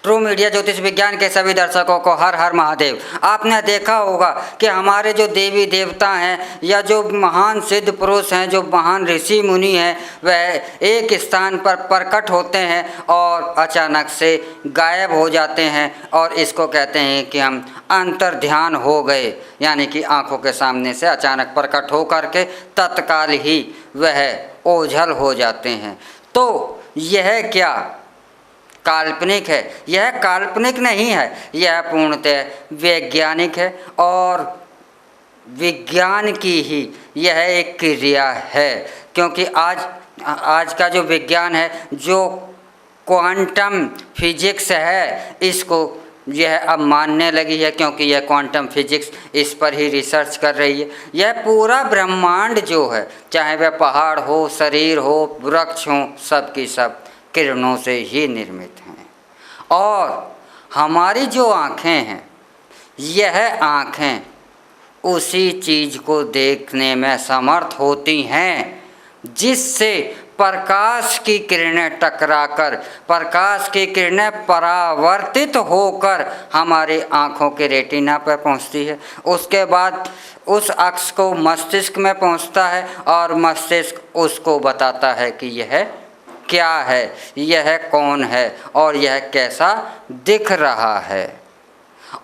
True media ज्योतिष विज्ञान के सभी दर्शकों को हर हर महादेव। आपने देखा होगा कि हमारे जो देवी देवता हैं या जो महान सिद्ध पुरुष हैं, जो महान ऋषि मुनि हैं, वह एक स्थान पर प्रकट होते हैं और अचानक से गायब हो जाते हैं और इसको कहते हैं कि हम अंतर्ध्यान हो गए, यानी कि आंखों के सामने से अचानक प्रकट हो करके तत्काल ही वह ओझल हो जाते हैं। तो यह क्या काल्पनिक है? यह काल्पनिक नहीं है, यह पूर्णतः वैज्ञानिक है और विज्ञान की ही यह एक क्रिया है। क्योंकि आज का जो विज्ञान है, जो क्वांटम फिजिक्स है, इसको यह अब मानने लगी है, क्योंकि यह क्वांटम फिजिक्स इस पर ही रिसर्च कर रही है। यह पूरा ब्रह्मांड जो है, चाहे वह पहाड़ हो, शरीर हो, वृक्ष हो, सब की सब किरणों से ही निर्मित हैं। और हमारी जो आँखें हैं, यह आँखें उसी चीज़ को देखने में समर्थ होती हैं जिससे प्रकाश की किरणें टकराकर, प्रकाश की किरणें परावर्तित होकर हमारे आँखों के रेटिना पर पहुँचती है। उसके बाद उस अक्ष को मस्तिष्क में पहुँचता है और मस्तिष्क उसको बताता है कि यह क्या है, यह कौन है और यह कैसा दिख रहा है।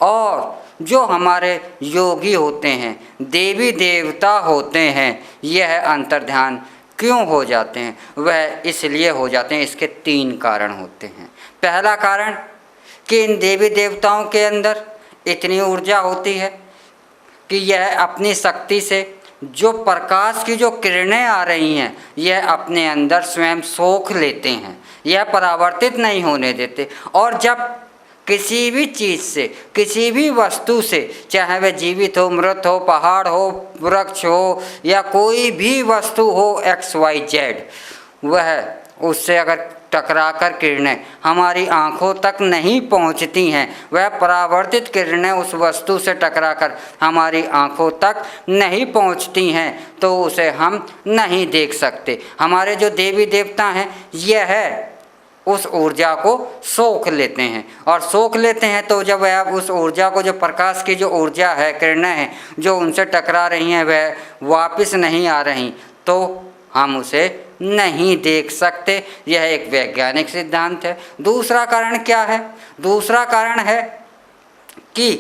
और जो हमारे योगी होते हैं, देवी देवता होते हैं, यह अंतर्ध्यान क्यों हो जाते हैं? वह इसलिए हो जाते हैं, इसके 3 कारण होते हैं। पहला कारण कि इन देवी देवताओं के अंदर इतनी ऊर्जा होती है कि यह अपनी शक्ति से जो प्रकाश की जो किरणें आ रही हैं, यह अपने अंदर स्वयं सोख लेते हैं, यह परावर्तित नहीं होने देते। और जब किसी भी चीज़ से, किसी भी वस्तु से, चाहे वह जीवित हो, मृत हो, पहाड़ हो, वृक्ष हो या कोई भी वस्तु हो XYZ, वह उससे अगर टकराकर किरणें हमारी आँखों तक नहीं पहुँचती हैं, वह परावर्तित किरणें उस वस्तु से टकराकर हमारी आँखों तक नहीं पहुँचती हैं, तो उसे हम नहीं देख सकते। हमारे जो देवी देवता हैं, यह उस ऊर्जा को सोख लेते हैं और सोख लेते हैं। तो जब वह उस ऊर्जा को, जो प्रकाश की जो ऊर्जा है, किरणें हैं जो उनसे टकरा रही हैं, वह वापस नहीं आ रही, तो हम उसे नहीं देख सकते। यह एक वैज्ञानिक सिद्धांत है। दूसरा कारण क्या है? दूसरा कारण है कि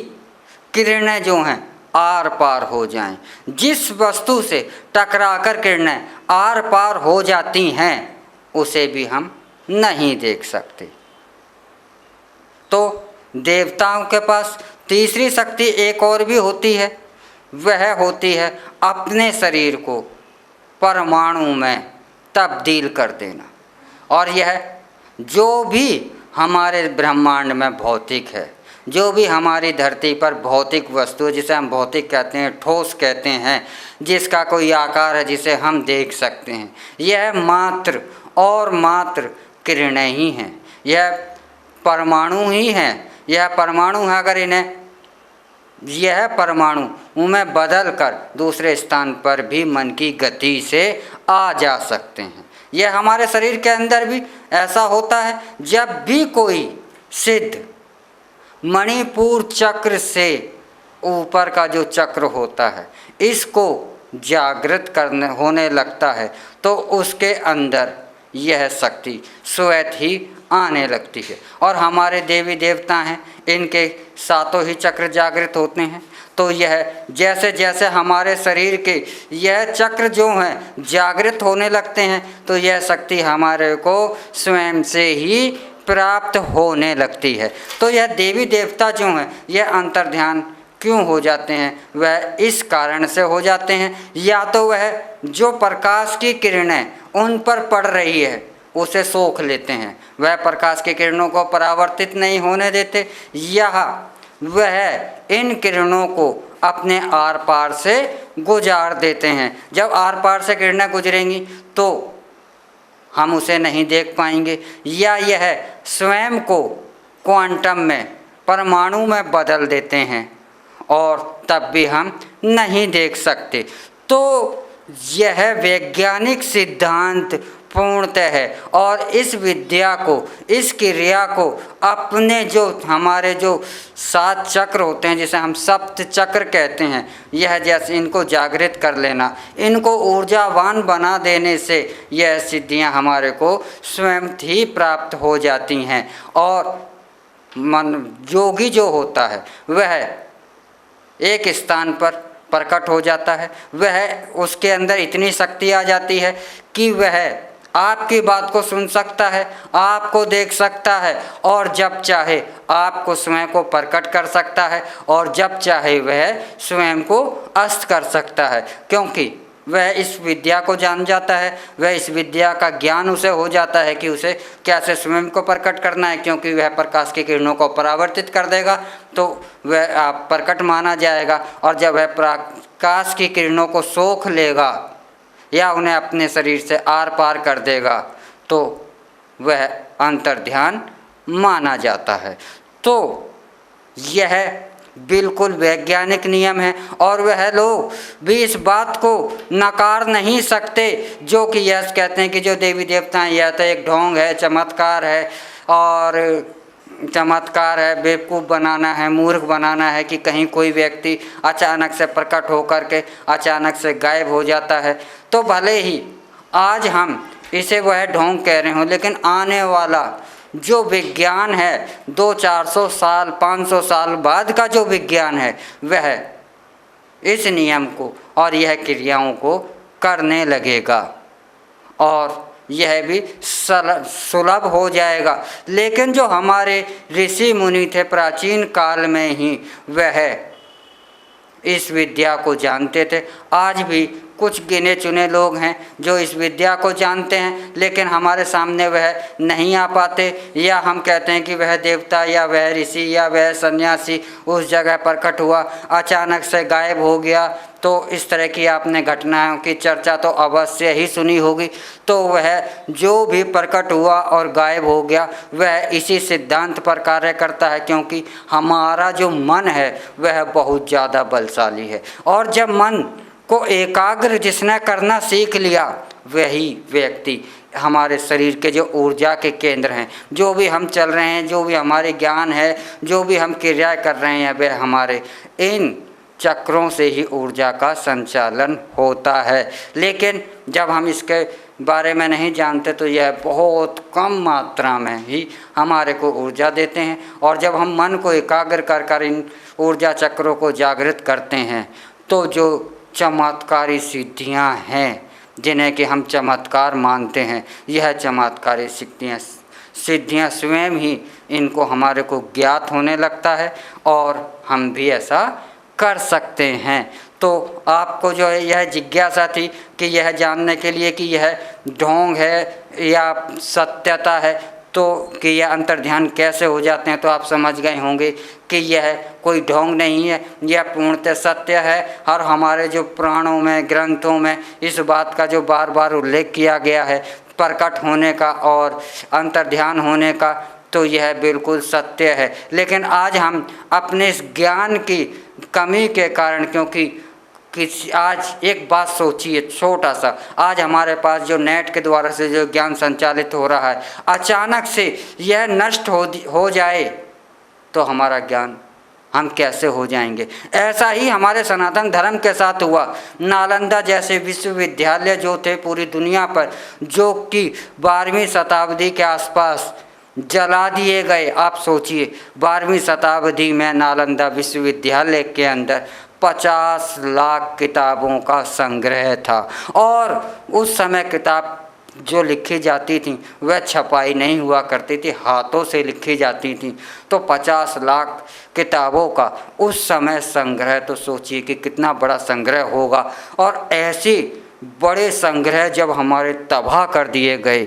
किरणें जो हैं आर पार हो जाएं। जिस वस्तु से टकराकर किरणें आर पार हो जाती हैं, उसे भी हम नहीं देख सकते। तो देवताओं के पास तीसरी शक्ति एक और भी होती है, वह होती है अपने शरीर को परमाणु में तब्दील कर देना। और यह जो भी हमारे ब्रह्मांड में भौतिक है, जो भी हमारी धरती पर भौतिक वस्तु, जिसे हम भौतिक कहते हैं, ठोस कहते हैं, जिसका कोई आकार है, जिसे हम देख सकते हैं, यह मात्र और मात्र किरणें ही हैं, यह परमाणु ही हैं। यह परमाणु है, अगर इन्हें, यह परमाणु में बदल कर दूसरे स्थान पर भी मन की गति से आ जा सकते हैं। यह हमारे शरीर के अंदर भी ऐसा होता है। जब भी कोई सिद्ध मणिपुर चक्र से ऊपर का जो चक्र होता है, इसको जागृत करने होने लगता है, तो उसके अंदर यह शक्ति स्वयं ही आने लगती है। और हमारे देवी देवता हैं, इनके सातों ही चक्र जागृत होते हैं। तो यह जैसे जैसे हमारे शरीर के यह चक्र जो हैं जागृत होने लगते हैं, तो यह शक्ति हमारे को स्वयं से ही प्राप्त होने लगती है। तो यह देवी देवता जो हैं, यह अंतर्ध्यान क्यों हो जाते हैं? वह इस कारण से हो जाते हैं, या तो वह जो प्रकाश की किरणें उन पर पड़ रही है, उसे सोख लेते हैं, वह प्रकाश की किरणों को परावर्तित नहीं होने देते, या वह इन किरणों को अपने आर पार से गुजार देते हैं। जब आर पार से किरणें गुजरेंगी तो हम उसे नहीं देख पाएंगे, या यह स्वयं को क्वांटम में, परमाणु में बदल देते हैं और तब भी हम नहीं देख सकते। तो यह वैज्ञानिक सिद्धांत पूर्णतः है। और इस विद्या को, इस क्रिया को अपने जो हमारे जो 7 चक्र होते हैं, जिसे हम सप्त चक्र कहते हैं, यह जैसे इनको जागृत कर लेना, इनको ऊर्जावान बना देने से यह सिद्धियां हमारे को स्वयं ही प्राप्त हो जाती हैं। और मन योगी जो होता है वह एक स्थान पर प्रकट हो जाता है, वह उसके अंदर इतनी शक्ति आ जाती है कि वह आपकी बात को सुन सकता है, आपको देख सकता है, और जब चाहे आपको स्वयं को प्रकट कर सकता है, और जब चाहे वह स्वयं को अस्त कर सकता है, क्योंकि वह इस विद्या को जान जाता है, वह इस विद्या का ज्ञान उसे हो जाता है कि उसे कैसे स्वयं को प्रकट करना है, क्योंकि वह प्रकाश की किरणों को परावर्तित कर देगा तो वह आप प्रकट माना जाएगा। और जब वह प्रकाश की किरणों को सोख लेगा या उन्हें अपने शरीर से आर पार कर देगा तो वह अंतर्ध्यान माना जाता है। तो यह बिल्कुल वैज्ञानिक नियम है, और वह लोग भी इस बात को नकार नहीं सकते जो कि यह कहते हैं कि जो देवी देवता हैं यह तो एक ढोंग है, चमत्कार है, और चमत्कार है, बेवकूफ़ बनाना है, मूर्ख बनाना है कि कहीं कोई व्यक्ति अचानक से प्रकट होकर के अचानक से गायब हो जाता है। तो भले ही आज हम इसे वह ढोंग कह रहे हों, लेकिन आने वाला जो विज्ञान है 200-400 साल 500 साल बाद का जो विज्ञान है वह इस नियम को और यह क्रियाओं को करने लगेगा, और यह भी सुलभ हो जाएगा। लेकिन जो हमारे ऋषि मुनि थे प्राचीन काल में ही, वह इस विद्या को जानते थे। आज भी कुछ गिने चुने लोग हैं जो इस विद्या को जानते हैं, लेकिन हमारे सामने वह नहीं आ पाते, या हम कहते हैं कि वह देवता या वह ऋषि या वह सन्यासी उस जगह प्रकट हुआ, अचानक से गायब हो गया। तो इस तरह की आपने घटनाओं की चर्चा तो अवश्य ही सुनी होगी। तो वह जो भी प्रकट हुआ और गायब हो गया वह इसी सिद्धांत पर कार्य करता है, क्योंकि हमारा जो मन है वह बहुत ज़्यादा बलशाली है, और जब मन को एकाग्र जिसने करना सीख लिया वही व्यक्ति हमारे शरीर के जो ऊर्जा के केंद्र हैं, जो भी हम चल रहे हैं, जो भी हमारे ज्ञान है, जो भी हम क्रिया कर रहे हैं, वह हमारे इन चक्रों से ही ऊर्जा का संचालन होता है। लेकिन जब हम इसके बारे में नहीं जानते तो यह बहुत कम मात्रा में ही हमारे को ऊर्जा देते हैं, और जब हम मन को एकाग्र कर कर इन ऊर्जा चक्रों को जागृत करते हैं तो जो चमत्कारी सिद्धियां हैं, जिन्हें कि हम चमत्कार मानते हैं, यह चमत्कारी सिद्धियां स्वयं ही इनको हमारे को ज्ञात होने लगता है, और हम भी ऐसा कर सकते हैं। तो आपको जो है यह जिज्ञासा थी कि यह जानने के लिए कि यह ढोंग है या सत्यता है, तो कि यह अंतर्ध्यान कैसे हो जाते हैं, तो आप समझ गए होंगे कि यह कोई ढोंग नहीं है, यह पूर्णतः सत्य है। और हमारे जो पुराणों में, ग्रंथों में इस बात का जो बार बार उल्लेख किया गया है प्रकट होने का और अंतर्ध्यान होने का, तो यह बिल्कुल सत्य है। लेकिन आज हम अपने इस ज्ञान की कमी के कारण, क्योंकि आज एक बात सोचिए छोटा सा, आज हमारे पास जो नेट के द्वारा से जो ज्ञान संचालित हो रहा है, अचानक से यह नष्ट हो जाए तो हमारा ज्ञान हम कैसे हो जाएंगे। ऐसा ही हमारे सनातन धर्म के साथ हुआ। नालंदा जैसे विश्वविद्यालय जो थे पूरी दुनिया पर, जो कि 12वीं शताब्दी के आसपास जला दिए गए। आप सोचिए 12वीं शताब्दी में नालंदा विश्वविद्यालय के अंदर 50 लाख किताबों का संग्रह था, और उस समय किताब जो लिखी जाती थी वह छपाई नहीं हुआ करती थी, हाथों से लिखी जाती थी। तो 50 लाख किताबों का उस समय संग्रह, तो सोचिए कि कितना बड़ा संग्रह होगा। और ऐसे बड़े संग्रह जब हमारे तबाह कर दिए गए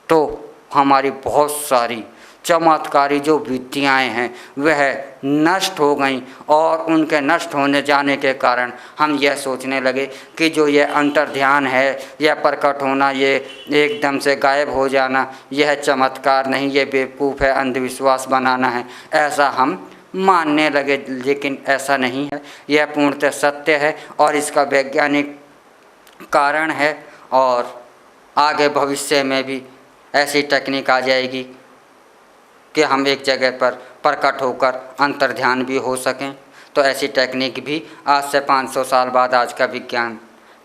तो हमारी बहुत सारी चमत्कारी जो विद्याएँ हैं वह नष्ट हो गईं, और उनके नष्ट होने जाने के कारण हम यह सोचने लगे कि जो यह अंतर्ध्यान है, यह प्रकट होना, ये एकदम से गायब हो जाना, यह चमत्कार नहीं, ये बेवकूफ़ है, अंधविश्वास बनाना है, ऐसा हम मानने लगे। लेकिन ऐसा नहीं है, यह पूर्णतः सत्य है और इसका वैज्ञानिक कारण है। और आगे भविष्य में भी ऐसी टेक्निक आ जाएगी कि हम एक जगह पर प्रकट होकर अंतर्ध्यान भी हो सकें। तो ऐसी टेक्निक भी आज से 500 साल बाद आज का विज्ञान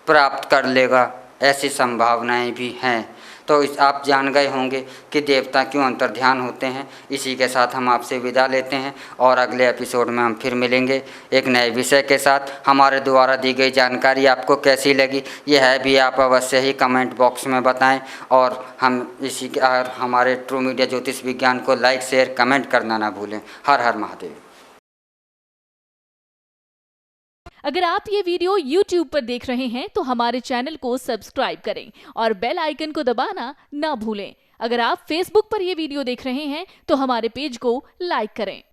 प्राप्त कर लेगा, ऐसी संभावनाएं भी हैं। तो आप जान गए होंगे कि देवता क्यों अंतर्ध्यान होते हैं। इसी के साथ हम आपसे विदा लेते हैं और अगले एपिसोड में हम फिर मिलेंगे एक नए विषय के साथ। हमारे द्वारा दी गई जानकारी आपको कैसी लगी यह है भी आप अवश्य ही कमेंट बॉक्स में बताएं और हमारे ट्रू मीडिया ज्योतिष विज्ञान को लाइक शेयर कमेंट करना ना भूलें। हर हर महादेव। अगर आप ये वीडियो YouTube पर देख रहे हैं तो हमारे चैनल को सब्सक्राइब करें और बेल आइकन को दबाना ना भूलें। अगर आप Facebook पर ये वीडियो देख रहे हैं तो हमारे पेज को लाइक करें।